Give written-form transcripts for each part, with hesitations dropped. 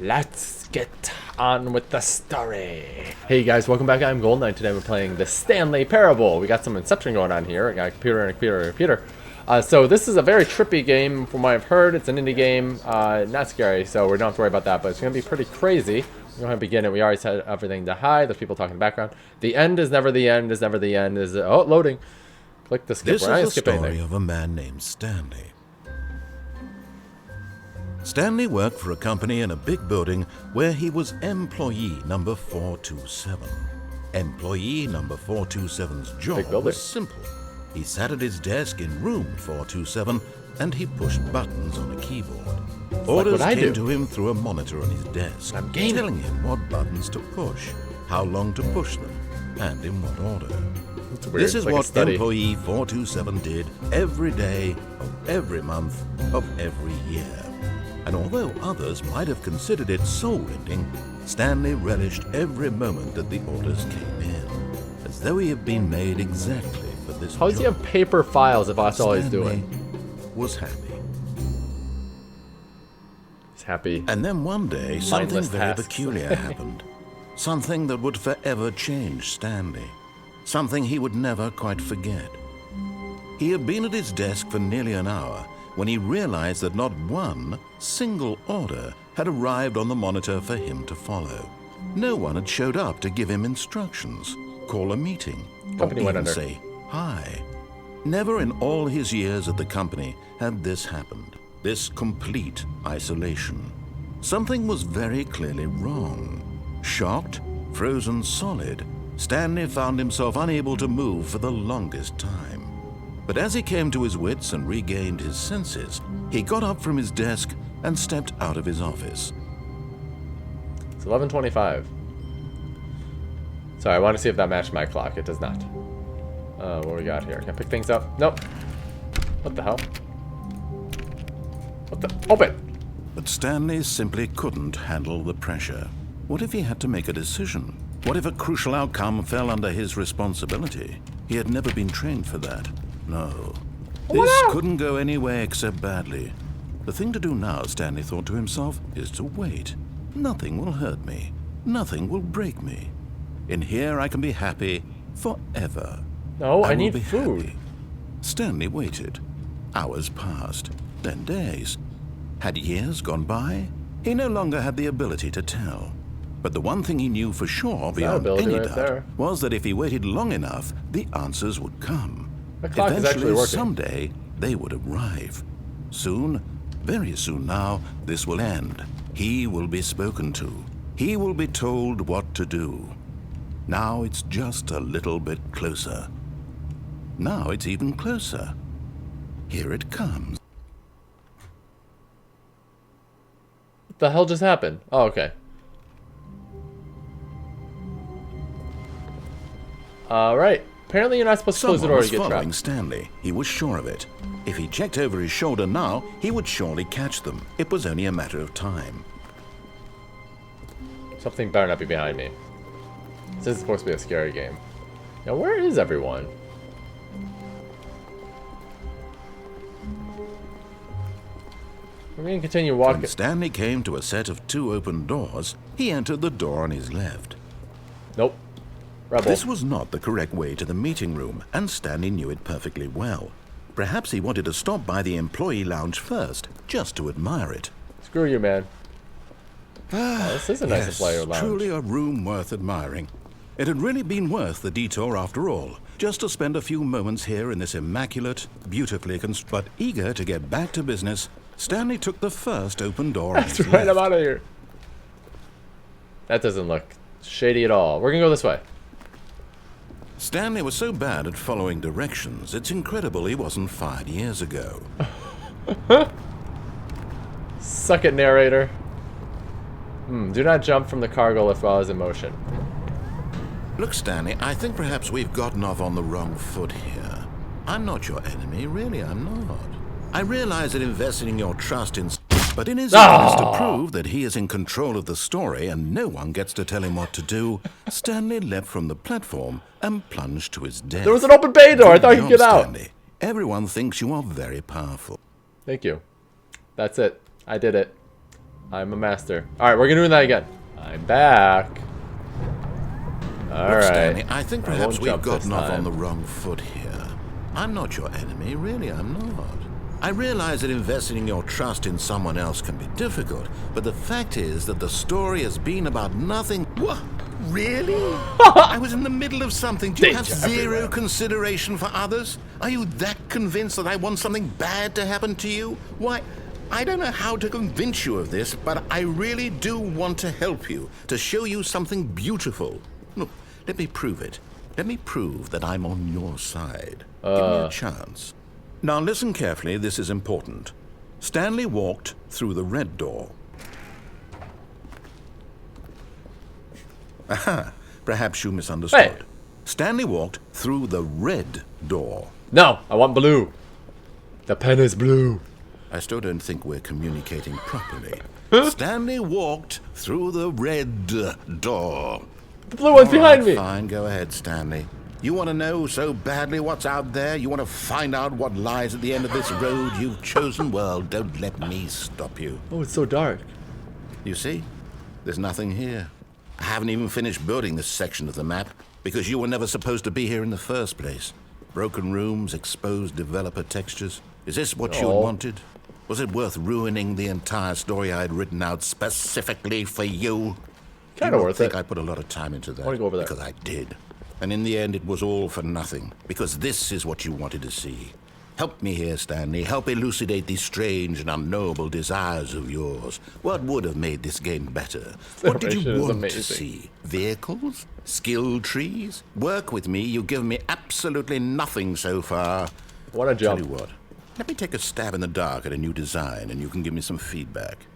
Let's get on with the story. Hey guys, welcome back. I'm GoldenKnite. Today we're playing the Stanley Parable. We got some Inception going on here. I got a computer and a computer and a computer. So this is a very trippy game from what I've heard. It's an indie game, not scary, so we don't have to worry about that, but it's going to be pretty crazy. We're going to begin it. We already set everything to high. There's people talking in the background. The end is never the end, is never the end. Oh, loading. Click the skip. This is the story of a man named Stanley. Stanley worked for a company in a big building where he was employee number 427. Employee number 427's job was simple. He sat at his desk in room 427 and he pushed buttons on a keyboard. Orders came to him through a monitor on his desk, telling him what buttons to push, how long to push them, and in what order. This is what employee 427 did every day of every month of every year. And although others might have considered it soul-rending, Stanley relished every moment that the orders came in, as though he had been made exactly for this job. How does he have paper files if that's all he's doing? Was happy. He's happy. And then one day, something very peculiar happened. Something that would forever change Stanley. Something he would never quite forget. He had been at his desk for nearly an hour when he realized that not one single order had arrived on the monitor for him to follow. No one had showed up to give him instructions, call a meeting, or even say hi. Never in all his years at the company had this happened, this complete isolation. Something was very clearly wrong. Shocked, frozen solid, Stanley found himself unable to move for the longest time. But as he came to his wits and regained his senses, he got up from his desk and stepped out of his office. It's 11:25. Sorry, I want to see if that matched my clock. It does not. What we got here? Can I pick things up? Nope. What the hell? What the? Open! But Stanley simply couldn't handle the pressure. What if he had to make a decision? What if a crucial outcome fell under his responsibility? He had never been trained for that. No. This couldn't go any way except badly. The thing to do now, Stanley thought to himself, is to wait. Nothing will hurt me. Nothing will break me. In here I can be happy forever. No, I need food. Happy. Stanley waited. Hours passed, then days. Had years gone by? He no longer had the ability to tell. But the one thing he knew for sure, beyond any doubt, was that if he waited long enough, the answers would come. The clock is actually working. Someday, they would arrive. Soon, very soon now, this will end. He will be spoken to. He will be told what to do. Now it's just a little bit closer. Now it's even closer. Here it comes. What the hell just happened? Oh, okay. Alright. Apparently you're not supposed to close the door to get trapped. Following Stanley. He was sure of it. If he checked over his shoulder now, he would surely catch them. It was only a matter of time. Something better not be behind me. This is supposed to be a scary game. Now, where is everyone? We're going to continue walking. When Stanley came to a set of 2 open doors, he entered the door on his left. Nope. Rebel. This was not the correct way to the meeting room, and Stanley knew it perfectly well. Perhaps he wanted to stop by the employee lounge first, just to admire it. Screw you, man. Oh, this is a nice employee lounge. Truly a room worth admiring. It had really been worth the detour after all, just to spend a few moments here in this immaculate, beautifully but eager to get back to business, Stanley took the first open door. That's right, I'm out of here. That doesn't look shady at all. We're gonna go this way. Stanley was so bad at following directions, it's incredible he wasn't fired years ago. Suck it, narrator. Do not jump from the cargo lift while it's in motion. Look, Stanley, I think perhaps we've gotten off on the wrong foot here. I'm not your enemy, really, I'm not. I realize that investing your trust in... But in his efforts to prove that he is in control of the story and no one gets to tell him what to do, Stanley leapt from the platform and plunged to his death. There was an open bay door. I thought you could get out. Stanley. Everyone thinks you are very powerful. Thank you. That's it. I did it. I'm a master. Alright, we're gonna do that again. I'm back. Alright. Stanley, I think perhaps we've jump gotten this off on time. the wrong foot here. I'm not your enemy, really, I'm not. I realize that investing your trust in someone else can be difficult, but the fact is that the story has been about nothing. What? Really? I was in the middle of something. Do you have zero consideration for others? Are you that convinced that I want something bad to happen to you? Why, I don't know how to convince you of this, but I really do want to help you, to show you something beautiful. Look, let me prove it. Let me prove that I'm on your side. Give me a chance. Now listen carefully, this is important. Stanley walked through the red door. Aha, perhaps you misunderstood. Hey. Stanley walked through the red door. No, I want blue. The pen is blue. I still don't think we're communicating properly. Stanley walked through the red door. The blue one's behind me. Fine, go ahead, Stanley. You want to know so badly what's out there? You want to find out what lies at the end of this road you've chosen? Well, don't let me stop you. Oh, it's so dark. You see? There's nothing here. I haven't even finished building this section of the map because you were never supposed to be here in the first place. Broken rooms, exposed developer textures. Is this what you had wanted? Was it worth ruining the entire story I had written out specifically for you? Kind of worth it. I think I put a lot of time into that. I wanna go over there. Because I did. And in the end, it was all for nothing. Because this is what you wanted to see. Help me here, Stanley. Help elucidate these strange and unknowable desires of yours. What would have made this game better? What did you want to see? Vehicles? Skill trees? Work with me. You've given me absolutely nothing so far. What a jump. Tell you what. Let me take a stab in the dark at a new design, and you can give me some feedback.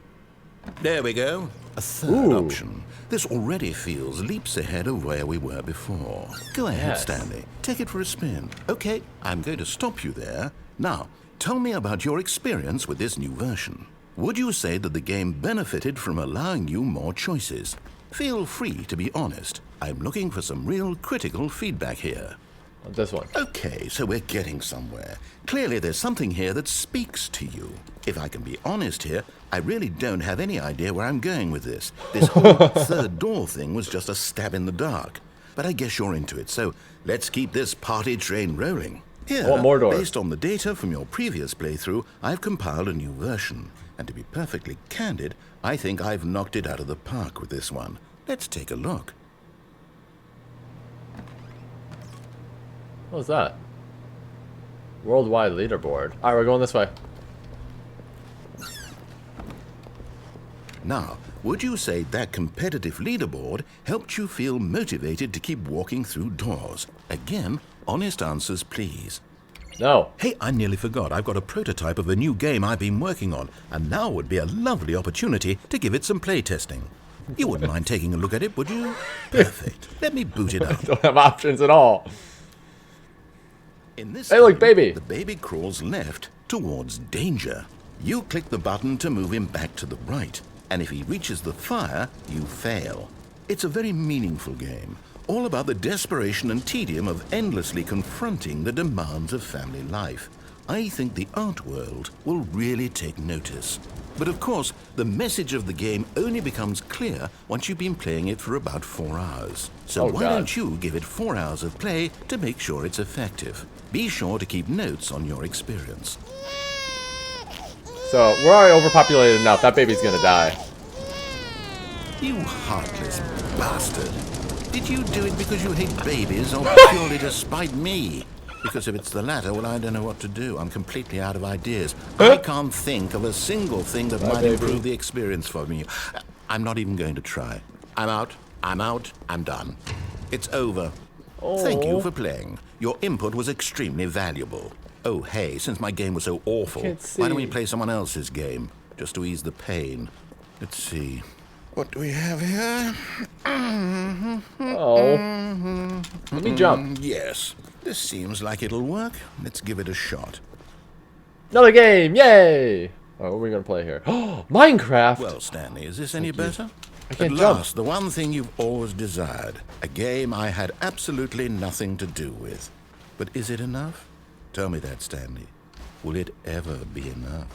There we go. A third option. This already feels leaps ahead of where we were before. Go ahead, Stanley. Take it for a spin. Okay, I'm going to stop you there. Now, tell me about your experience with this new version. Would you say that the game benefited from allowing you more choices? Feel free to be honest. I'm looking for some real critical feedback here. This one. Okay, so we're getting somewhere. Clearly there's something here that speaks to you. If I can be honest here, I really don't have any idea where I'm going with this. This whole third door thing was just a stab in the dark. But I guess you're into it, so let's keep this party train rolling. Here, more doors. Based on the data from your previous playthrough, I've compiled a new version. And to be perfectly candid, I think I've knocked it out of the park with this one. Let's take a look. What was that? Worldwide leaderboard. Alright, we're going this way. Now, would you say that competitive leaderboard helped you feel motivated to keep walking through doors? Again, honest answers, please. No. Hey, I nearly forgot. I've got a prototype of a new game I've been working on, and now would be a lovely opportunity to give it some playtesting. You wouldn't mind taking a look at it, would you? Perfect. Let me boot it up. I don't have options at all. In this hey, look, game, baby. The baby crawls left towards danger. You click the button to move him back to the right, and if he reaches the fire, you fail. It's a very meaningful game, all about the desperation and tedium of endlessly confronting the demands of family life. I think the art world will really take notice. But of course, the message of the game only becomes clear once you've been playing it for about 4 hours. So why don't you give it 4 hours of play to make sure it's effective? Be sure to keep notes on your experience. So, we're already overpopulated enough. That baby's gonna die. You heartless bastard. Did you do it because you hate babies or purely to spite me? Because if it's the latter, well, I don't know what to do. I'm completely out of ideas. I can't think of a single thing that might improve the experience for me. I'm not even going to try. I'm out. I'm done. It's over. Thank you for playing. Your input was extremely valuable. Oh, hey, since my game was so awful, why don't we play someone else's game? Just to ease the pain. Let's see. What do we have here? Oh. Let me jump. Yes. This seems like it'll work. Let's give it a shot. Another game! Yay! Oh, what are we gonna play here? Oh, Minecraft! Well, Stanley, is this any better? I can't At jump. last, the one thing you've always desired. A game I had absolutely nothing to do with. But is it enough? Tell me that, Stanley. Will it ever be enough?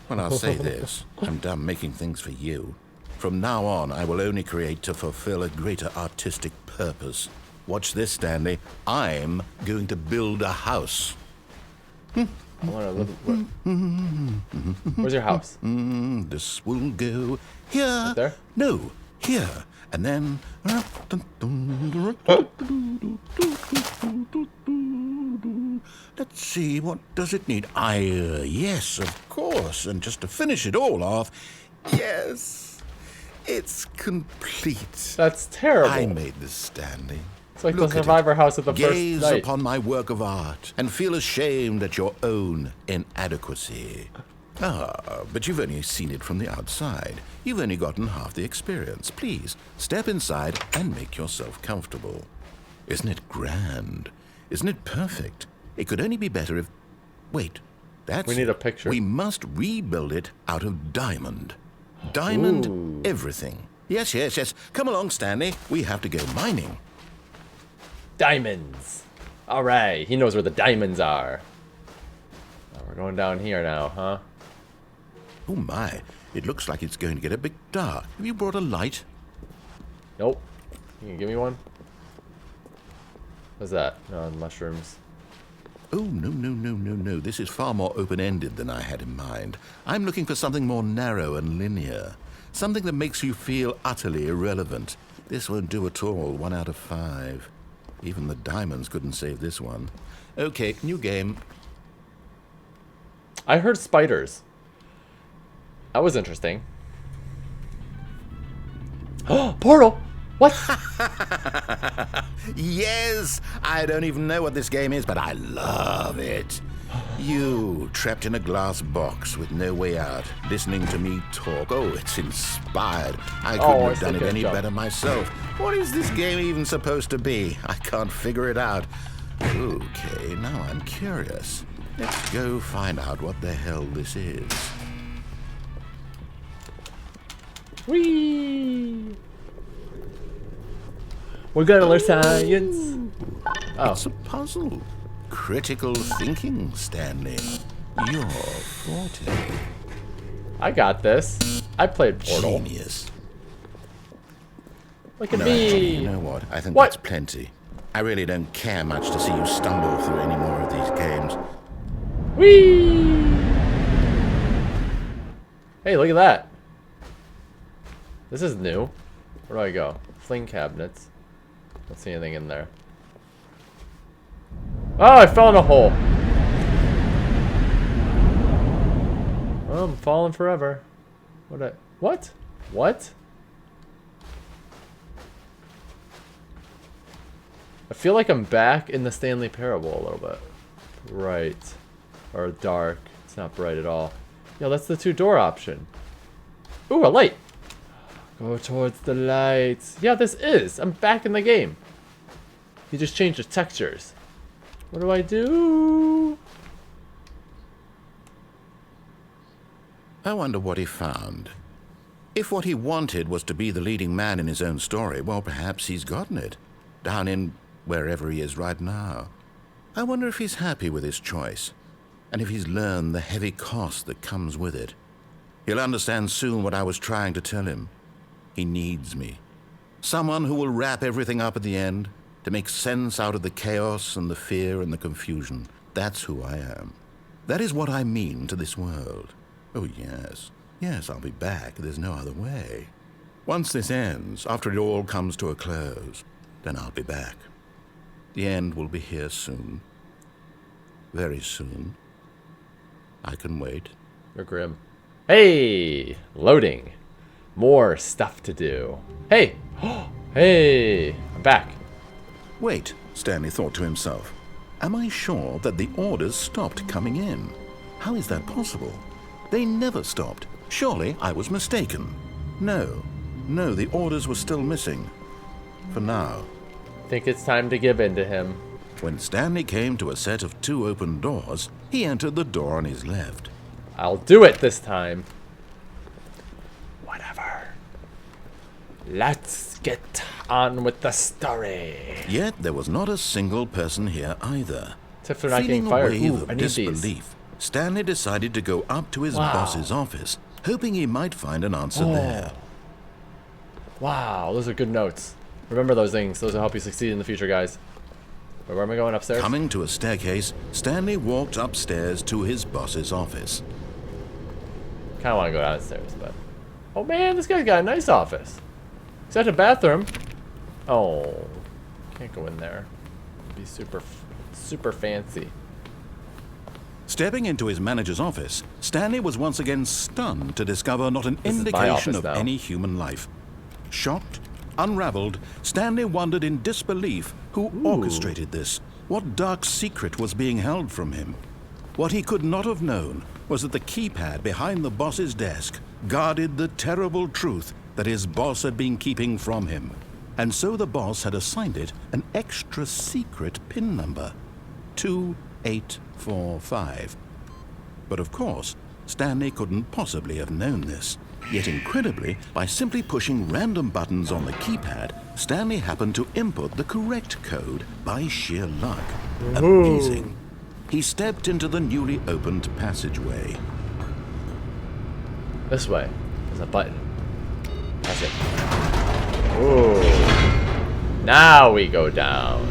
Well, I'll say this. I'm done making things for you. From now on, I will only create to fulfill a greater artistic purpose. Watch this, Stanley. I'm going to build a house. I want to live. Where's your house? This will go here. Right there? No, here. And then... Let's see, what does it need? Yes, of course. And just to finish it all off, yes, it's complete. That's terrible. I made this, Stanley. It's like Look the survivor house at the Gaze first night. upon my work of art and feel ashamed at your own inadequacy. But you've only seen it from the outside. You've only gotten half the experience. Please, step inside and make yourself comfortable. Isn't it grand? Isn't it perfect? It could only be better if... Wait, that's... We need a picture. We must rebuild it out of diamond. Diamond Ooh. everything. Yes, yes, yes. Come along, Stanley. We have to go mining. Diamonds. All right, he knows where the diamonds are. Oh, we're going down here now, huh? Oh my, it looks like it's going to get a bit dark. Have you brought a light? Nope. You can give me one? What's that? No, mushrooms. Oh, no, no, no, no, no. This is far more open-ended than I had in mind. I'm looking for something more narrow and linear. Something that makes you feel utterly irrelevant. This won't do at all. 1 out of 5. Even the diamonds couldn't save this one. Okay, new game. I heard spiders. That was interesting. Oh, portal! What? Yes! I don't even know what this game is, but I love it. You, trapped in a glass box with no way out, listening to me talk. Oh, it's inspired. I couldn't have done it any better myself. What is this game even supposed to be? I can't figure it out. Okay, now I'm curious. Let's go find out what the hell this is. Whee! We're gonna learn science. Oh. It's a puzzle. Critical thinking, Stanley. You're 40. I got this. I played Portal. Genius. Look at No, me. actually, you know what? I think What? that's plenty. I really don't care much to see you stumble through any more of these games. Whee! Hey, look at that. This is new. Where do I go? Fling cabinets. Don't see anything in there. Oh, I fell in a hole. Oh, I'm falling forever. What? What? I feel like I'm back in the Stanley Parable a little bit. Bright. Or dark. It's not bright at all. Yo, that's the 2-door option. Ooh, a light. Go towards the lights. Yeah, this is. I'm back in the game. You just changed the textures. What do I do? I wonder what he found. If what he wanted was to be the leading man in his own story, well, perhaps he's gotten it. Down in wherever he is right now. I wonder if he's happy with his choice. And if he's learned the heavy cost that comes with it. He'll understand soon what I was trying to tell him. He needs me. Someone who will wrap everything up at the end, to make sense out of the chaos and the fear and the confusion. That's who I am. That is what I mean to this world. Oh, yes. Yes, I'll be back. There's no other way. Once this ends, after it all comes to a close, then I'll be back. The end will be here soon. Very soon. I can wait. You're grim. Hey! Loading. More stuff to do. Hey! Hey! I'm back. Wait, Stanley thought to himself. Am I sure that the orders stopped coming in? How is that possible? They never stopped. Surely I was mistaken. No, the orders were still missing. For now. Think it's time to give in to him. When Stanley came to a set of 2 open doors, he entered the door on his left. I'll do it this time. Whatever. Let's get on with the story. Yet there was not a single person here either. Except for not Feeling getting a fired. wave Ooh, of I need these. disbelief, Stanley decided to go up to his boss's office, hoping he might find an answer there. Wow, those are good notes. Remember those things. Those will help you succeed in the future, guys. Where am I going? Upstairs? Coming to a staircase, Stanley walked upstairs to his boss's office. Kind of want to go downstairs, but... Oh man, this guy's got a nice office. Is that a bathroom? Oh, can't go in there. It'd be super fancy. Stepping into his manager's office, Stanley was once again stunned to discover not an indication of any human life. Shocked, unraveled, Stanley wondered in disbelief who orchestrated this. What dark secret was being held from him? What he could not have known was that the keypad behind the boss's desk guarded the terrible truth that his boss had been keeping from him. And so the boss had assigned it an extra secret PIN number, 2845. But of course, Stanley couldn't possibly have known this. Yet incredibly, by simply pushing random buttons on the keypad, Stanley happened to input the correct code by sheer luck. Amazing. He stepped into the newly opened passageway. This way. There's a button. That's it. Ooh. Now we go down.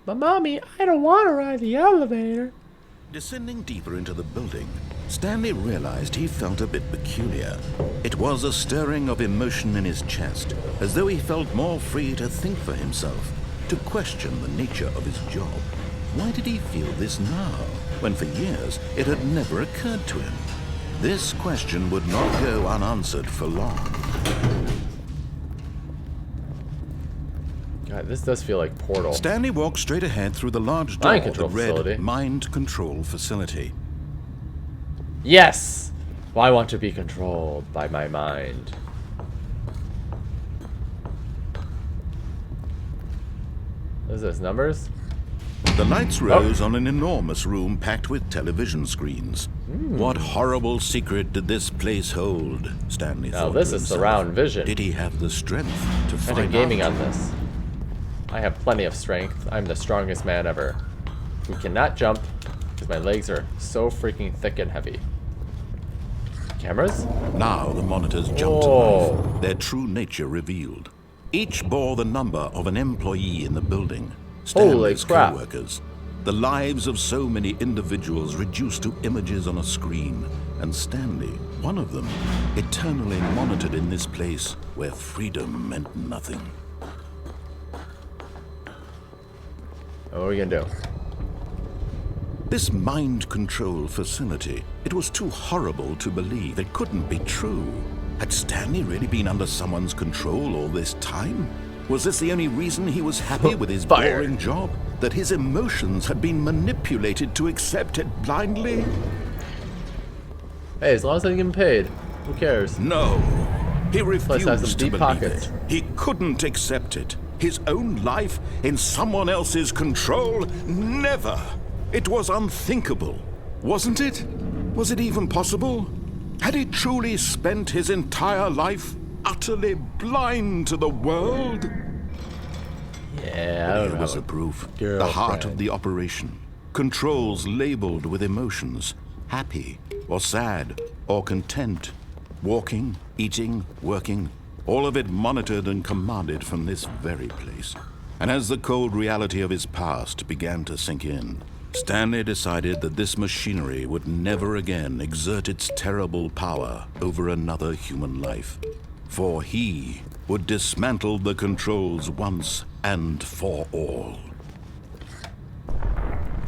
But mommy, I don't want to ride the elevator. Descending deeper into the building, Stanley realized he felt a bit peculiar. It was a stirring of emotion in his chest, as though he felt more free to think for himself, to question the nature of his job. Why did he feel this now, when for years it had never occurred to him? This question would not go unanswered for long. God, this does feel like Portal. Stanley walked straight ahead through the large door that read facility. Mind Control Facility. Yes! Well, I want to be controlled by my mind. What is this, numbers? The lights rose on an enormous room packed with television screens. What horrible secret did this place hold? Stanley thought. Now this is surround vision. Did he have the strength to find out? I've been gaming on this. I have plenty of strength. I'm the strongest man ever. We cannot jump because my legs are so freaking thick and heavy. Cameras? Now the monitors jumped to life, their true nature revealed. Each bore the number of an employee in the building. Stanley's co-workers. The lives of so many individuals reduced to images on a screen. And Stanley, one of them, eternally monitored in this place where freedom meant nothing. What are we gonna do? This mind control facility, it was too horrible to believe. It couldn't be true. Had Stanley really been under someone's control all this time? Was this the only reason he was happy with his boring job? That his emotions had been manipulated to accept it blindly? Hey, as long as I get paid, who cares? No. He refused to believe pockets. it. He couldn't accept it. His own life in someone else's control? Never. It was unthinkable. Wasn't it? Was it even possible? Had he truly spent his entire life utterly blind to the world? Yeah, I don't know. Here was the proof. The heart of the operation. Controls labeled with emotions. Happy, or sad, or content. Walking, eating, working. All of it monitored and commanded from this very place. And as the cold reality of his past began to sink in, Stanley decided that this machinery would never again exert its terrible power over another human life. For he would dismantle the controls once and for all.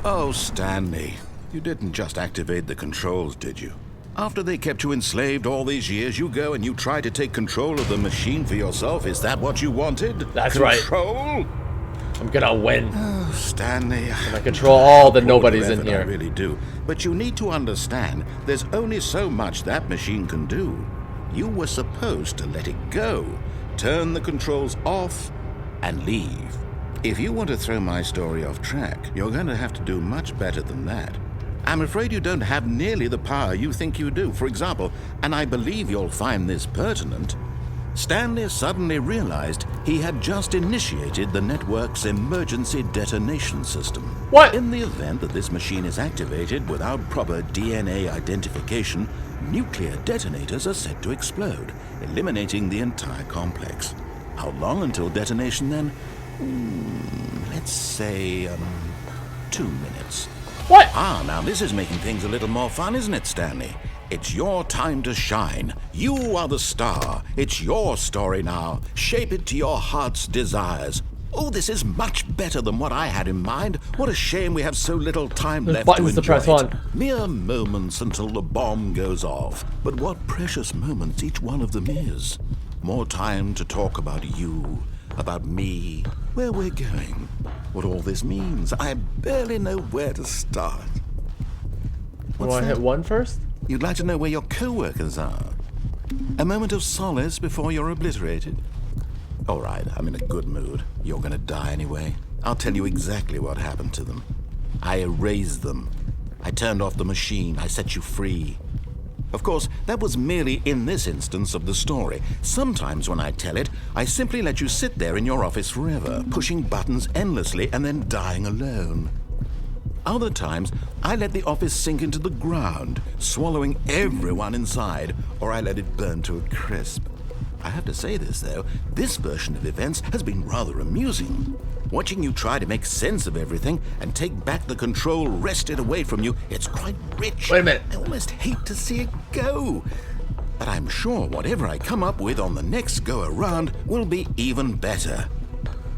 Oh, Stanley, you didn't just activate the controls, did you? After they kept you enslaved all these years, you go and you try to take control of the machine for yourself. Is that what you wanted? That's right. Control? I'm gonna win. Oh, Stanley. I control all the nobodies in here. I really do. But you need to understand, there's only so much that machine can do. You were supposed to let it go, turn the controls off, and leave. If you want to throw my story off track, you're going to have to do much better than that. I'm afraid you don't have nearly the power you think you do. For example, and I believe you'll find this pertinent, Stanley suddenly realized he had just initiated the network's emergency detonation system. What? In the event that this machine is activated without proper DNA identification, nuclear detonators are set to explode, eliminating the entire complex. How long until detonation then? Let's say, 2 minutes. What? Ah, now this is making things a little more fun, isn't it, Stanley? It's your time to shine. You are the star. It's your story now. Shape it to your heart's desires. Oh, this is much better than what I had in mind. What a shame we have so little time left to enjoy press it. on. Mere moments until the bomb goes off. But what precious moments each one of them is. More time to talk about you, about me, where we're going, what all this means. I barely know where to start. Want to hit 1 first? You'd like to know where your co-workers are? A moment of solace before you're obliterated? All right, I'm in a good mood. You're gonna die anyway. I'll tell you exactly what happened to them. I erased them. I turned off the machine. I set you free. Of course, that was merely in this instance of the story. Sometimes when I tell it, I simply let you sit there in your office forever, pushing buttons endlessly and then dying alone. Other times, I let the office sink into the ground, swallowing everyone inside, or I let it burn to a crisp. I have to say this, though, this version of events has been rather amusing. Watching you try to make sense of everything and take back the control wrested away from you, it's quite rich. Wait a minute. I almost hate to see it go. But I'm sure whatever I come up with on the next go-around will be even better.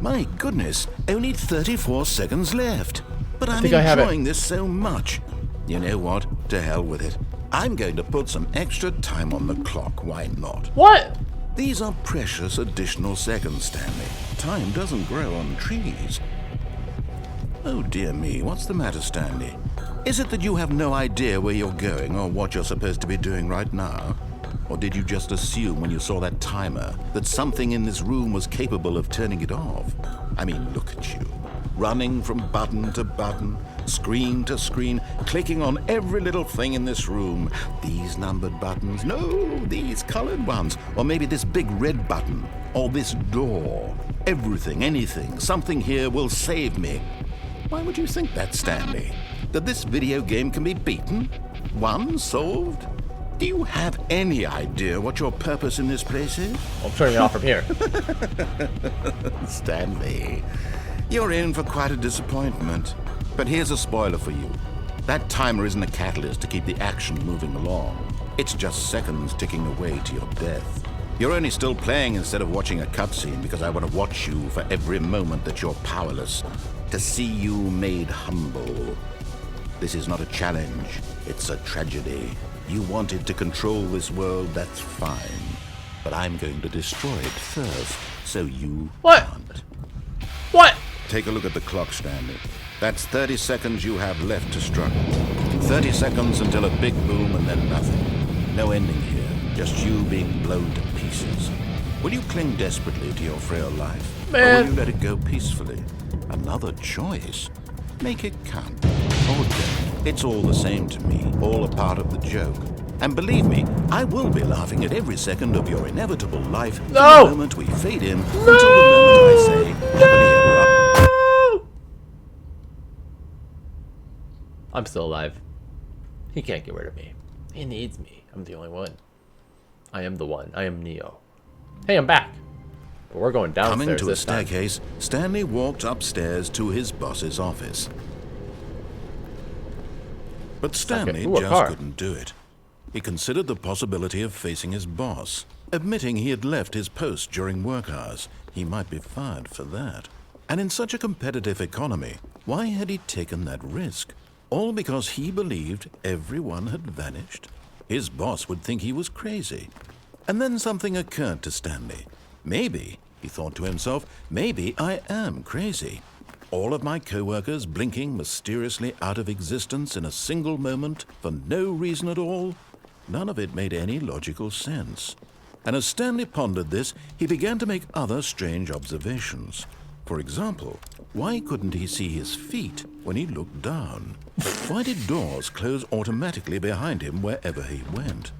My goodness, only 34 seconds left. But I'm enjoying this so much. You know what? To hell with it. I'm going to put some extra time on the clock. Why not? What? These are precious additional seconds, Stanley. Time doesn't grow on trees. Oh, dear me. What's the matter, Stanley? Is it that you have no idea where you're going or what you're supposed to be doing right now? Or did you just assume when you saw that timer that something in this room was capable of turning it off? I mean, look at you. Running from button to button, screen to screen, clicking on every little thing in this room. These numbered buttons, no, these colored ones. Or maybe this big red button, or this door. Everything, anything, something here will save me. Why would you think that, Stanley? That this video game can be beaten? Won? Solved? Do you have any idea what your purpose in this place is? I'm turning it off from here. Stanley, you're in for quite a disappointment. But here's a spoiler for you. That timer isn't a catalyst to keep the action moving along. It's just seconds ticking away to your death. You're only still playing instead of watching a cutscene because I want to watch you for every moment that you're powerless, to see you made humble. This is not a challenge. It's a tragedy. You wanted to control this world, that's fine. But I'm going to destroy it first, so you can't. What? Take a look at the clock, Stanley. That's 30 seconds you have left to struggle. 30 seconds until a big boom and then nothing. No ending here, just you being blown to pieces. Will you cling desperately to your frail life? Or will you let it go peacefully? Another choice. Make it count. Or don't. It's all the same to me, all a part of the joke. And believe me, I will be laughing at every second of your inevitable life from the moment we fade in until the moment I say, happily ever after. I'm still alive. He can't get rid of me. He needs me. I'm the only one. I am the one. I am Neo. Hey, I'm back. But we're going downstairs. Coming to a staircase, Stanley walked upstairs to his boss's office. But Stanley just couldn't do it. He considered the possibility of facing his boss, admitting he had left his post during work hours. He might be fired for that. And in such a competitive economy, why had he taken that risk? All because he believed everyone had vanished? His boss would think he was crazy. And then something occurred to Stanley. Maybe, he thought to himself, maybe I am crazy. All of my co-workers blinking mysteriously out of existence in a single moment for no reason at all? None of it made any logical sense. And as Stanley pondered this, he began to make other strange observations. For example, why couldn't he see his feet when he looked down? Why did doors close automatically behind him wherever he went?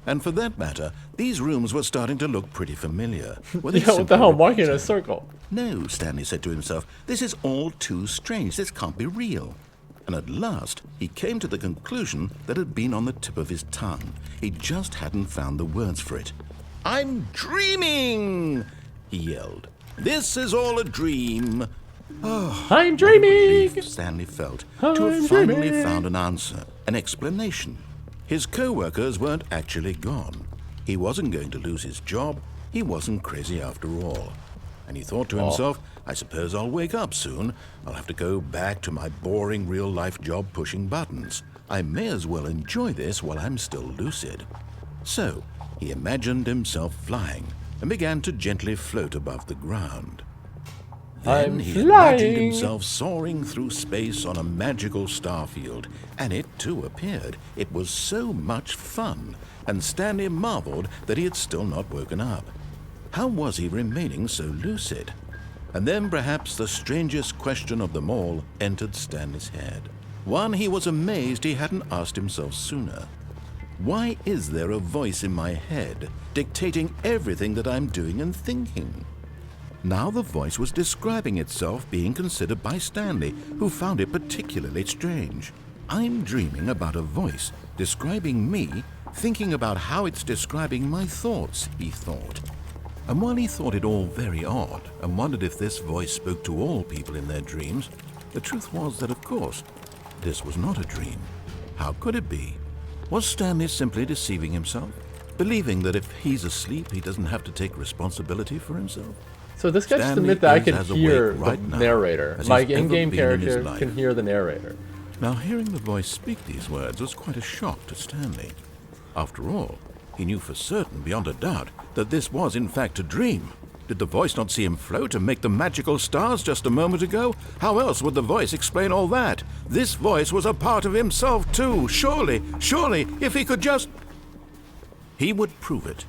And for that matter, these rooms were starting to look pretty familiar. Were they Yeah, what the simply hell? I'm walking in a repeated? circle. No, Stanley said to himself, this is all too strange. This can't be real. And at last, he came to the conclusion that had been on the tip of his tongue. He just hadn't found the words for it. I'm dreaming, he yelled. This is all a dream. Oh, I'm what a relief dreaming. Stanley felt I'm to have finally dreaming. found an answer, an explanation. His co-workers weren't actually gone. He wasn't going to lose his job. He wasn't crazy after all. And he thought to himself, I suppose I'll wake up soon. I'll have to go back to my boring real-life job pushing buttons. I may as well enjoy this while I'm still lucid. So, he imagined himself flying and began to gently float above the ground. Then I'm he imagined flying. himself soaring through space on a magical starfield, and it too appeared. It was so much fun, and Stanley marveled that he had still not woken up. How was he remaining so lucid? And then perhaps the strangest question of them all entered Stanley's head. One he was amazed he hadn't asked himself sooner. Why is there a voice in my head dictating everything that I'm doing and thinking? Now the voice was describing itself being considered by Stanley, who found it particularly strange. I'm dreaming about a voice describing me, thinking about how it's describing my thoughts, he thought. And while he thought it all very odd and wondered if this voice spoke to all people in their dreams, the truth was that, of course, this was not a dream. How could it be? Was Stanley simply deceiving himself, believing that if he's asleep, he doesn't have to take responsibility for himself? So this guy just Stanley admit that I is can as hear awake right the now narrator. as My he's ever in-game been in his character life. can hear the narrator. Now, hearing the voice speak these words was quite a shock to Stanley. After all, he knew for certain, beyond a doubt, that this was in fact a dream. Did the voice not see him float and make the magical stars just a moment ago? How else would the voice explain all that? This voice was a part of himself too. Surely, if he could just... He would prove it.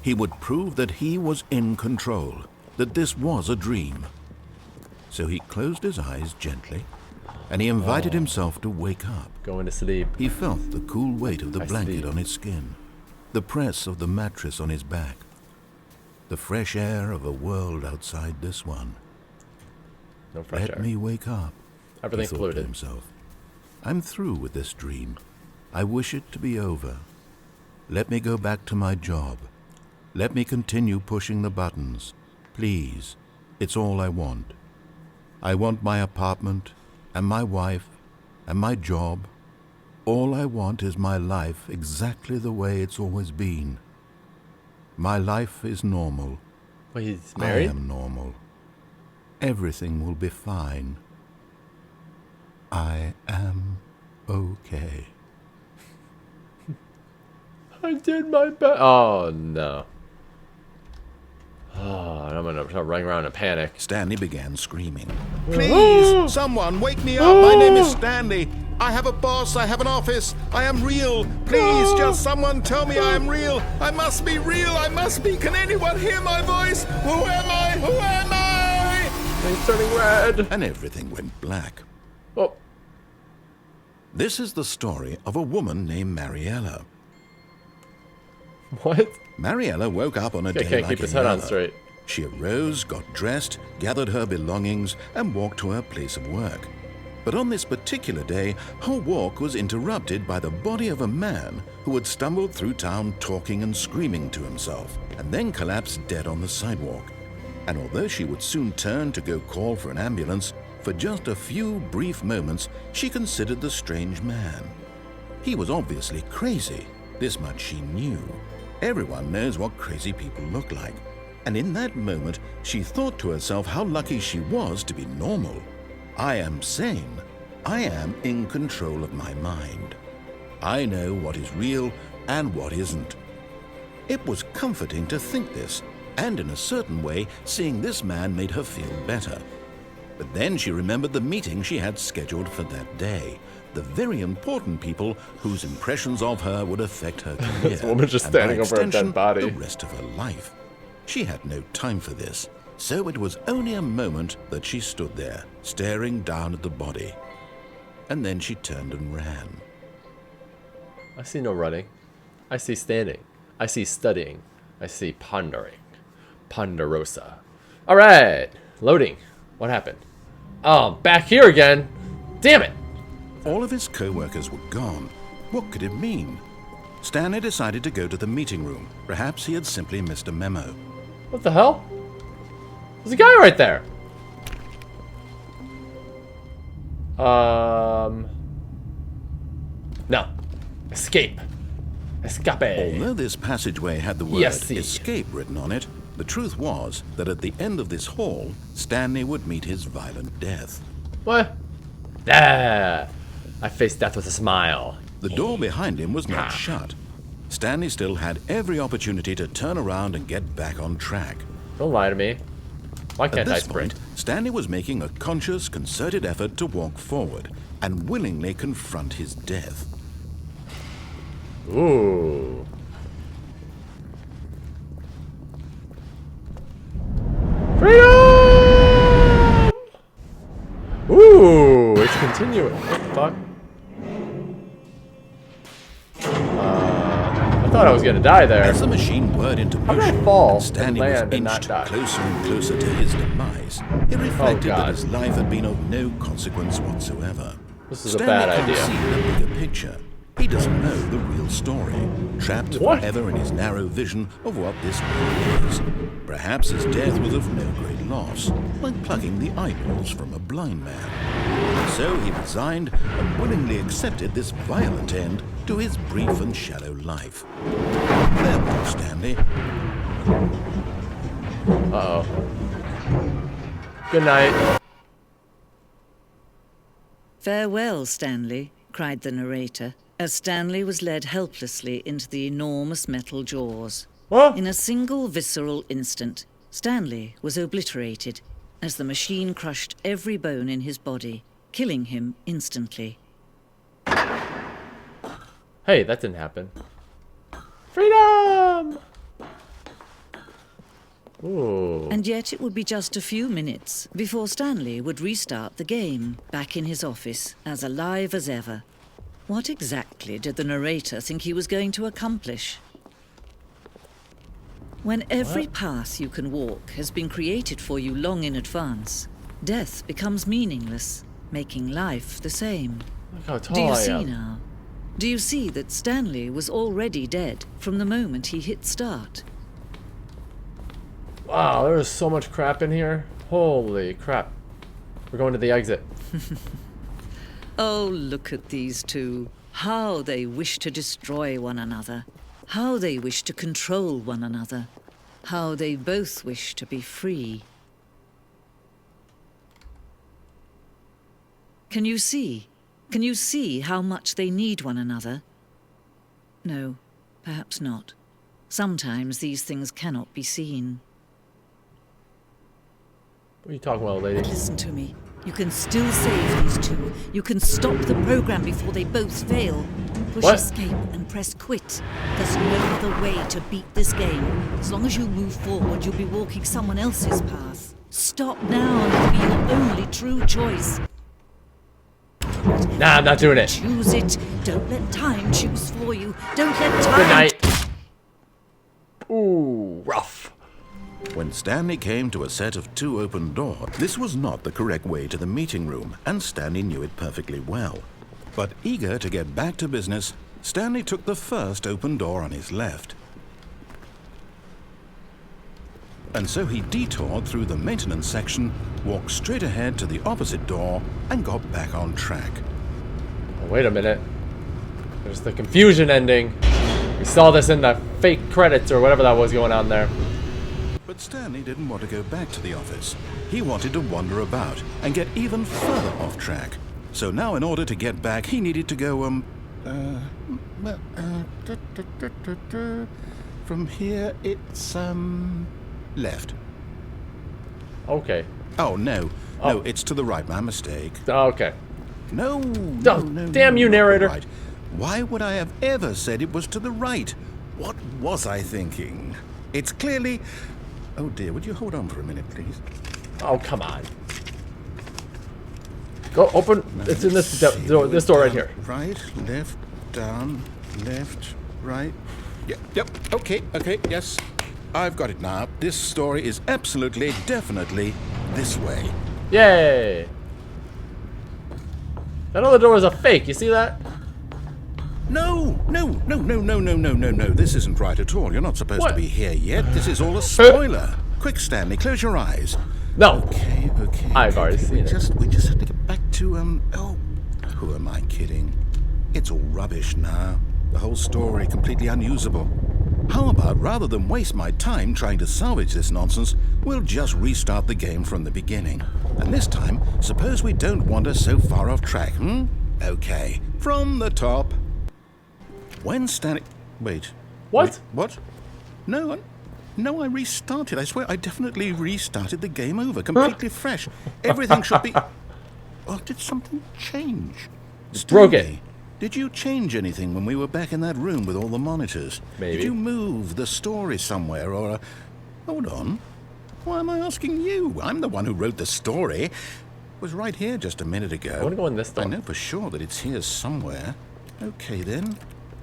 He would prove that he was in control, that this was a dream. So he closed his eyes gently, and he invited himself to wake up. Going to sleep. He felt the cool weight of the I blanket sleep. on his skin, the press of the mattress on his back, the fresh air of a world outside this one. No fresh Let air. me wake up, Everything's he thought to polluted. himself. I'm through with this dream. I wish it to be over. Let me go back to my job. Let me continue pushing the buttons. Please, it's all I want. I want my apartment, and my wife, and my job. All I want is my life exactly the way it's always been. My life is normal. Wait, he's I married? am normal. Everything will be fine. I am okay. I did my best. Oh, no. Oh, I'm going to start running around in a panic. Stanley began screaming. Please, someone, wake me up. My name is Stanley. I have a boss. I have an office. I am real. Please, just someone tell me I am real. I must be real. I must be. Can anyone hear my voice? Who am I? Who am I? He's turning red. And everything went black. Oh, This is the story of a woman named Mariella. what? Mariella woke up on a Guy day can't like keep his any head on other. straight. She arose, got dressed, gathered her belongings, and walked to her place of work. But on this particular day, her walk was interrupted by the body of a man who had stumbled through town talking and screaming to himself, and then collapsed dead on the sidewalk. And although she would soon turn to go call for an ambulance, for just a few brief moments she considered the strange man. He was obviously crazy. This much she knew. Everyone knows what crazy people look like. And in that moment, she thought to herself how lucky she was to be normal. I am sane. I am in control of my mind. I know what is real and what isn't. It was comforting to think this, and in a certain way, seeing this man made her feel better. But then she remembered the meeting she had scheduled for that day. The very important people whose impressions of her would affect her career. This woman just and by standing over a dead extension, body. the rest of her life. She had no time for this, so it was only a moment that she stood there, staring down at the body. And then she turned and ran. I see no running. I see standing. I see studying. I see pondering. Ponderosa. Alright. Loading. What happened? Oh, back here again. Damn it. All of his co-workers were gone. What could it mean? Stanley decided to go to the meeting room. Perhaps he had simply missed a memo. What the hell? There's a guy right there. No. Escape. Escape. Although this passageway had the word Yes, escape written on it, the truth was that at the end of this hall, Stanley would meet his violent death. What? Ah, I faced death with a smile. The door behind him was not shut. Stanley still had every opportunity to turn around and get back on track. Don't lie to me. Why can't I At this sprint? point, Stanley was making a conscious, concerted effort to walk forward and willingly confront his death. Ooh. Freedom! Ooh, it's continuing. What the fuck? I thought I was gonna die there. As the machine whirred into How did I motion, fall and Stanley and was land and not inched die? closer and closer to his demise, he reflected God. that his life had been of no consequence whatsoever. This is a Stanley bad can't idea. see the bigger picture. He doesn't know the real story, trapped What? forever in his narrow vision of what this world is. Perhaps his death was of no great loss, like plucking the eyeballs from a blind man. So he resigned and willingly accepted this violent end to his brief and shallow life. Farewell, Stanley. Uh-oh. Good night. Farewell, Stanley, cried the narrator, as Stanley was led helplessly into the enormous metal jaws. What? In a single visceral instant, Stanley was obliterated as the machine crushed every bone in his body, killing him instantly. Hey, that didn't happen. Freedom! Ooh. And yet it would be just a few minutes before Stanley would restart the game, back in his office, as alive as ever. What exactly did the narrator think he was going to accomplish? When every path you can walk has been created for you long in advance, death becomes meaningless, making life the same. Look how tall Do you I see am. now? Do you see that Stanley was already dead from the moment he hit start? Wow, there is so much crap in here. Holy crap. We're going to the exit. Oh, look at these two. How they wish to destroy one another. How they wish to control one another. How they both wish to be free. Can you see? Can you see how much they need one another? No, perhaps not. Sometimes these things cannot be seen. What are you talking about, lady? But listen to me. You can still save these two. You can stop the program before they both fail. Push What? escape and press quit. There's no other way to beat this game. As long as you move forward, you'll be walking someone else's path. Stop now and it'll be your only true choice. Nah, I'm not doing it. Choose it. Don't let time choose for you. Don't let time... Good night. Ooh, rough. When Stanley came to a set of two open doors, this was not the correct way to the meeting room, and Stanley knew it perfectly well. But eager to get back to business, Stanley took the first open door on his left. And so he detoured through the maintenance section, walked straight ahead to the opposite door, and got back on track. Oh, wait a minute. There's the confusion ending. We saw this in the fake credits or whatever that was going on there. But Stanley didn't want to go back to the office. He wanted to wander about and get even further off track. So now in order to get back, he needed to go, from here it's, left. Okay. Oh, no. Oh. No, it's to the right. My mistake. Okay. No, Oh, damn you, not the narrator. right. Why would I have ever said it was to the right? What was I thinking? It's clearly... Oh, dear. Would you hold on for a minute, please? Oh, come on. Go open. It's in this door right here. Right, left, down, left, right. Yep. Okay, yes. I've got it now. This story is absolutely, definitely this way. Yay! That other door is a fake, you see that? No. This isn't right at all. You're not supposed to be here yet. This is all a spoiler. Quick, Stanley, close your eyes. No. Okay. I've already seen it. We just have to get back to, who am I kidding? It's all rubbish now. The whole story completely unusable. How about, rather than waste my time trying to salvage this nonsense, we'll just restart the game from the beginning. And this time, suppose we don't wander so far off track, Okay, from the top. When Stanley... Wait. What? What? No, I restarted. I swear I definitely restarted the game over, completely fresh. Everything should be... Oh, did something change? Broke it. Did you change anything when we were back in that room with all the monitors? Maybe. Did you move the story somewhere or... Hold on. Why am I asking you? I'm the one who wrote the story. It was right here just a minute ago. I want to go in this door. I know for sure that it's here somewhere. Okay, then.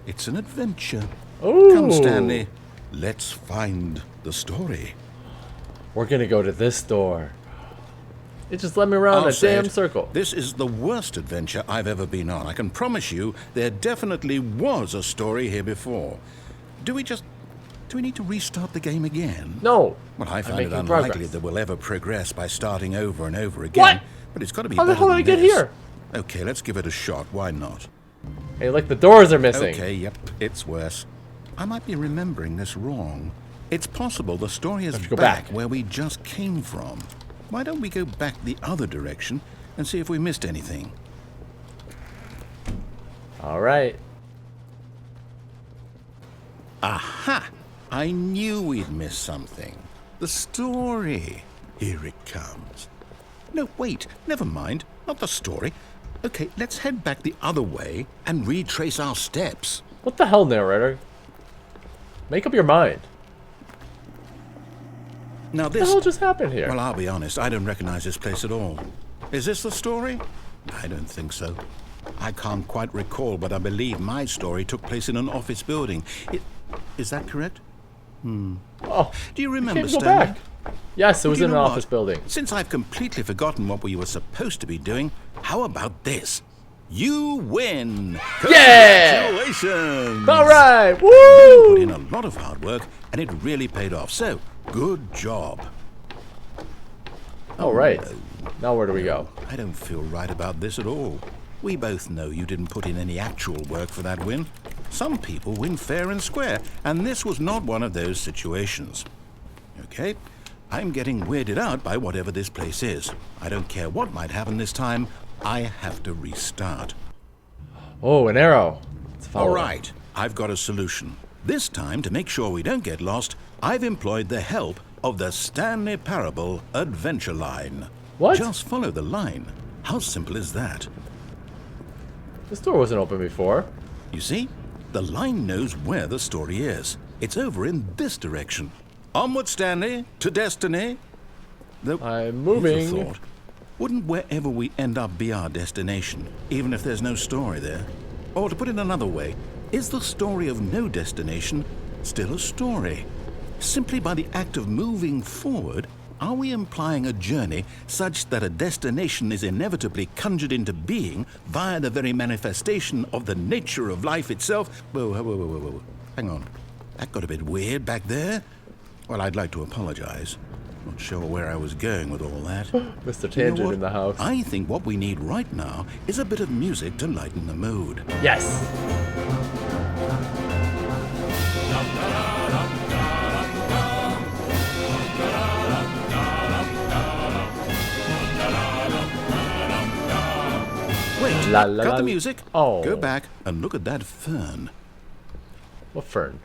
It's an adventure. Ooh. Come, Stanley. Let's find the story. We're gonna go to this door. It just led me around a damn circle. This is the worst adventure I've ever been on. I can promise you there definitely was a story here before. Do we need to restart the game again? No. Well, I find it unlikely that we'll ever progress by starting over and over again. What? But it's got to be How the better hell did than I get this. here? Okay, let's give it a shot. Why not? Hey, look, the doors are missing. Okay, yep, it's worse. I might be remembering this wrong. It's possible the story is back where we just came from. Why don't we go back the other direction and see if we missed anything? All right. Aha! I knew we'd miss something. The story. Here it comes. No, wait, never mind. Not the story. Okay, let's head back the other way and retrace our steps. What the hell, narrator? Make up your mind. Now What the hell just happened here? Well, I'll be honest, I don't recognize this place at all. Is this the story? I don't think so. I can't quite recall, but I believe my story took place in an office building. Is that correct? Oh, Do you remember, can't go Stanley? back. Yes, it was You in an know office what? building. Since I've completely forgotten what we were supposed to be doing, how about this? You win! Yeah! Congratulations! All right, You put woo! in a lot of hard work, and it really paid off. So, good job. All right. Now where do we go? I don't feel right about this at all. We both know you didn't put in any actual work for that win. Some people win fair and square, and this was not one of those situations. Okay? I'm getting weirded out by whatever this place is. I don't care what might happen this time. I have to restart. Oh, an arrow. Let's follow All it. right, I've got a solution. This time, to make sure we don't get lost, I've employed the help of the Stanley Parable adventure line. What? Just follow the line. How simple is that? This door wasn't open before. You see, the line knows where the story is. It's over in this direction. Onward, Stanley, to destiny. Though, I'm here's a moving. thought. Wouldn't wherever we end up be our destination, even if there's no story there? Or to put it another way, is the story of no destination still a story? Simply by the act of moving forward, are we implying a journey such that a destination is inevitably conjured into being via the very manifestation of the nature of life itself? Whoa. Hang on. That got a bit weird back there. Well, I'd like to apologize. Not sure where I was going with all that. Mr. You know Tangent what? in the house. I think what we need right now is a bit of music to lighten the mood. Yes. Wait, La, la, cut la. the music. Oh. Go back and look at that fern. What fern?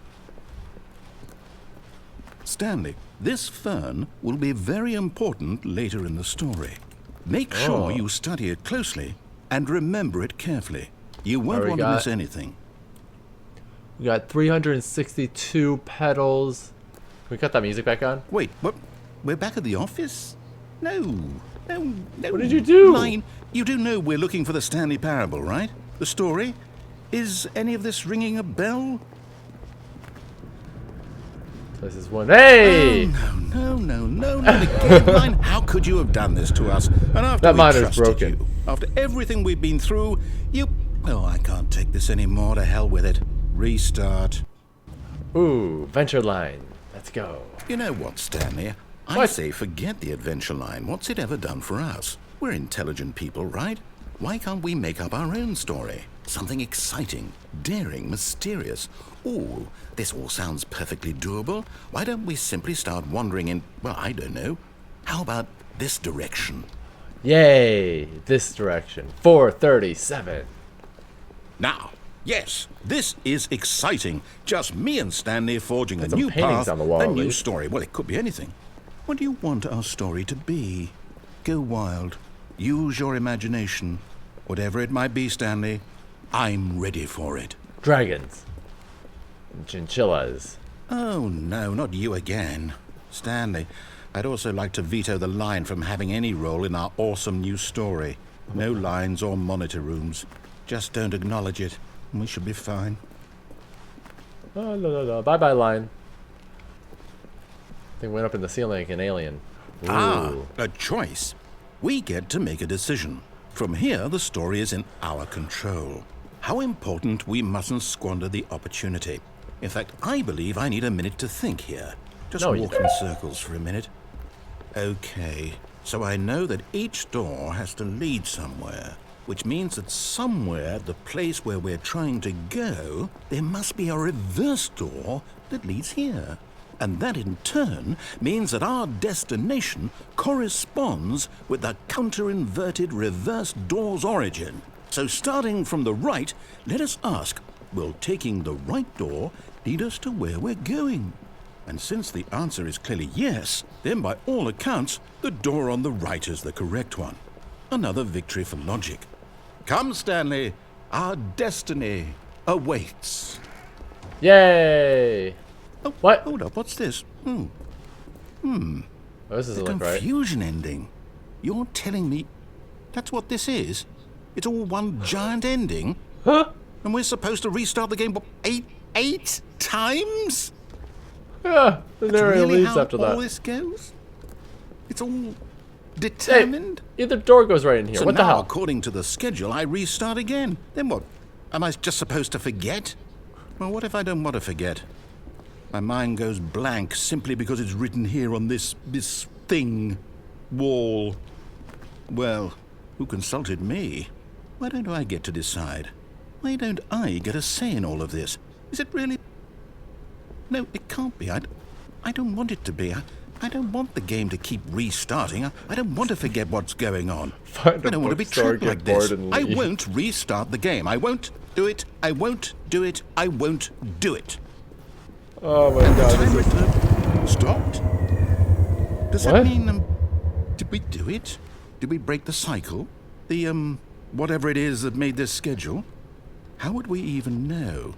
Stanley, this fern will be very important later in the story. Make sure you study it closely and remember it carefully. You won't want to miss anything. We got 362 petals. Can we cut that music back on? Wait, what? We're back at the office? No. What did you do? Line, you do know we're looking for the Stanley Parable, right? The story? Is any of this ringing a bell? This is one. Hey! Oh, no, the game line. How could you have done this to us? And after That we mine is trusted broken. you, after everything we've been through, you... Oh, I can't take this anymore. To hell with it. Restart. Ooh, Venture Line. Let's go. You know what, Stanley? I What? say forget the adventure line. What's it ever done for us? We're intelligent people, right? Why can't we make up our own story? Something exciting, daring, mysterious. Ooh, this all sounds perfectly doable. Why don't we simply start wandering in, well, I don't know. How about this direction? Yay! This direction. 437. Now, yes, this is exciting. Just me and Stanley forging a some new paintings path, on the wall, a at new least. story. Well, it could be anything. What do you want our story to be? Go wild. Use your imagination. Whatever it might be, Stanley, I'm ready for it. Dragons. Chinchillas. Oh, no, not you again. Stanley, I'd also like to veto the line from having any role in our awesome new story. No lines or monitor rooms. Just don't acknowledge it, and we should be fine. Oh, no. Bye-bye line. Thing went up in the ceiling like an alien. Ooh. Ah, a choice. We get to make a decision. From here, the story is in our control. How important we mustn't squander the opportunity. In fact, I believe I need a minute to think here. Just No, you walk in circles for a minute. Okay, so I know that each door has to lead somewhere, which means that somewhere at the place where we're trying to go, there must be a reverse door that leads here. And that in turn means that our destination corresponds with the counter-inverted reverse door's origin. So starting from the right, let us ask, will taking the right door lead us to where we're going? And since the answer is clearly yes, then by all accounts, the door on the right is the correct one. Another victory for logic. Come, Stanley, our destiny awaits. Yay! Oh, What? Hold up, what's this? Oh, this doesn't look right. Confusion ending. You're telling me that's what this is? It's all one giant ending? Huh? And we're supposed to restart the game, what, eight times? Yeah, the That's narrator really leaves how after all that. this goes? It's all Hey, determined? either door goes right in here. So What now, the hell? according to the schedule, I restart again. Then what? Am I just supposed to forget? Well, what if I don't want to forget? My mind goes blank simply because it's written here on this thing, wall. Well, who consulted me? Why don't I get to decide? Why don't I get a say in all of this? Is it really? No, it can't be. I don't want it to be. I don't want the game to keep restarting. I don't want to forget what's going on. Find a I don't want to be bookstore, trapped get like this. bored and I leave. won't restart the game. I won't do it. I won't do it. I won't do it. Oh my god, Time this is... return stopped. Does What? that mean, did we do it? Did we break the cycle? The, whatever it is that made this schedule? How would we even know?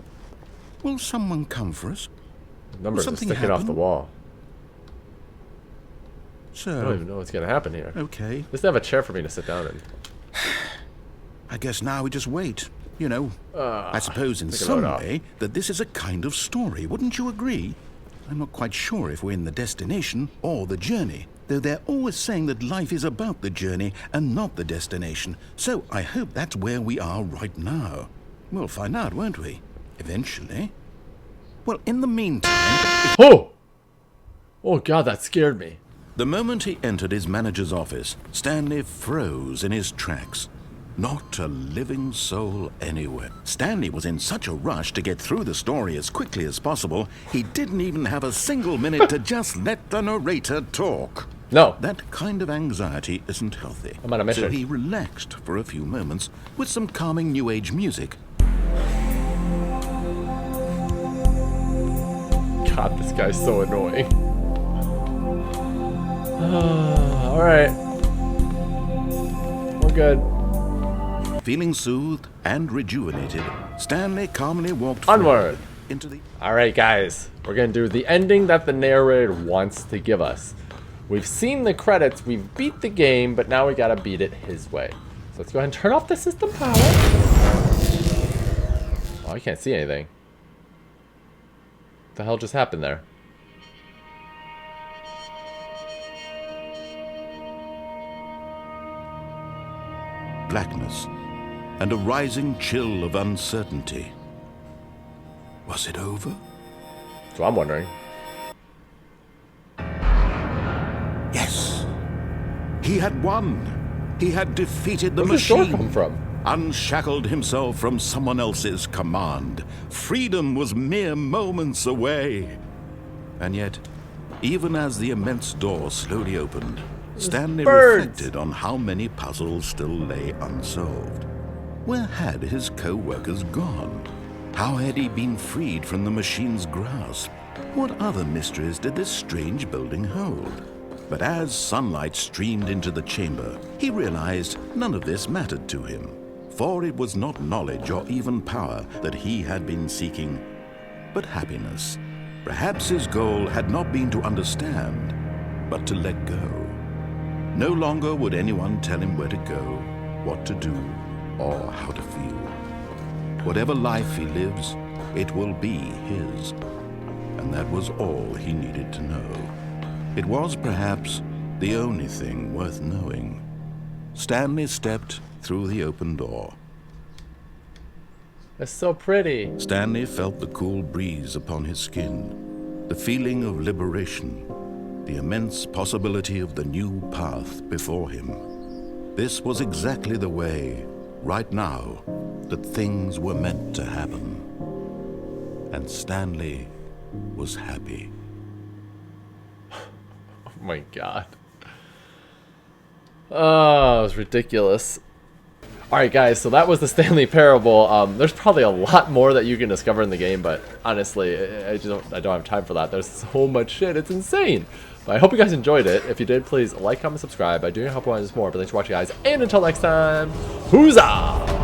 Will someone come for us? Numbers are something sticking off the happen? wall. I don't So, even know what's gonna happen here. okay. Just have a chair for me to sit down in. I guess now we just wait. You know, I suppose in take a some load off. way that this is a kind of story. Wouldn't you agree? I'm not quite sure if we're in the destination or the journey, though they're always saying that life is about the journey and not the destination. So I hope that's where we are right now. We'll find out, won't we? Eventually. Well, in the meantime... Oh! Oh god, that scared me. The moment he entered his manager's office, Stanley froze in his tracks. Not a living soul anywhere. Stanley was in such a rush to get through the story as quickly as possible, he didn't even have a single minute to just let the narrator talk. No. That kind of anxiety isn't healthy. I'm on a mission. So he relaxed for a few moments with some calming New Age music. God, this guy's so annoying. Alright. We're good. Feeling soothed and rejuvenated, Stanley calmly walked Onward. forward into the... Alright, guys. We're gonna do the ending that the narrator wants to give us. We've seen the credits, we've beat the game, but now we gotta beat it his way. So let's go ahead and turn off the system power. Oh, I can't see anything. What the hell just happened there? blackness and a rising chill of uncertainty. Was it over? So I'm wondering. Yes. He had won. He had defeated the Where's this door machine. come from? Unshackled himself from someone else's command. Freedom was mere moments away. And yet, even as the immense door slowly opened, Stanley reflected on how many puzzles still lay unsolved. Where had his co-workers gone? How had he been freed from the machine's grasp? What other mysteries did this strange building hold? But as sunlight streamed into the chamber, he realized none of this mattered to him. For it was not knowledge or even power that he had been seeking, but happiness. Perhaps his goal had not been to understand, but to let go. No longer would anyone tell him where to go, what to do, or how to feel. Whatever life he lives, it will be his. And that was all he needed to know. It was perhaps the only thing worth knowing. Stanley stepped through the open door. It's so pretty. Stanley felt the cool breeze upon his skin, the feeling of liberation, the immense possibility of the new path before him. This was exactly the way, right now, that things were meant to happen. And Stanley was happy. Oh my god. Oh, it was ridiculous. Alright guys, so that was the Stanley Parable. There's probably a lot more that you can discover in the game, but honestly, I don't have time for that. There's so much shit, it's insane. But I hope you guys enjoyed it. If you did, please like, comment, subscribe. I do hope you want to do more, but thanks for watching guys, and until next time, huzzah!